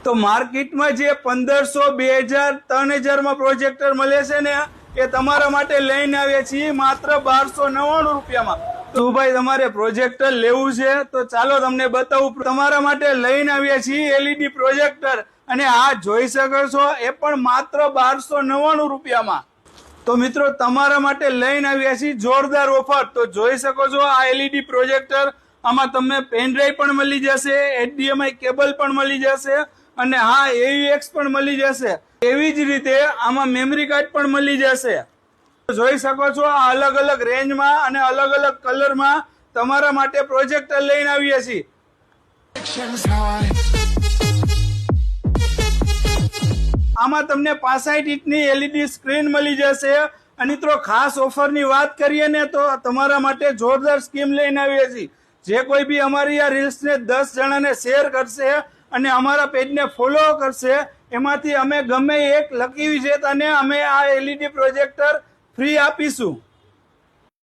તો માર્કેટમાં જે 1500, 2000, 3000 પ્રોજેક્ટર મળે છે ને એ તમારા માટે લઈને આવ્યા છીએ માત્ર 1299 રૂપિયામાં। તો ભાઈ તમારે પ્રોજેક્ટર લેવું છે તો ચાલો તમને બતાવું। તમારા માટે લઈને આવ્યા છીએ LED પ્રોજેક્ટર અને આ જોઈ શકો છો એ પણ માત્ર 1299 રૂપિયામાં। તો મિત્રો તમારા માટે લઈને આવ્યા છીએ જોરદાર ઓફર। તો જોઈ શકો છો આ LED પ્રોજેક્ટર, આમાં તમને પેન ડ્રાઈવ પણ મળી જશે, HDMI કેબલ પણ મળી જશે અને હા AUX પણ મળી જશે। એવી જ રીતે આમાં મેમરી કાર્ડ પણ મળી જશે। જોઈ શકો છો આ અલગ અલગ રેન્જમાં અને અલગ અલગ કલરમાં તમારા માટે પ્રોજેક્ટર લઈને આવીએ છીએ। આમાં તમને 65 ઇંચની LED સ્ક્રીન મળી જશે। અને મિત્રો ખાસ ઓફરની વાત કરીએ ને તો તમારા માટે જોરદાર સ્કીમ લઈને આવીએ છીએ। જે કોઈ બી અમારી આ રીલ્સને 10 જણાને શેર કરશે અને અમારા પેજને ફોલો કરશે એમાંથી અમે ગમે એક લકી વિજેતાને અમે આ LED પ્રોજેક્ટર ફ્રી આપીશું।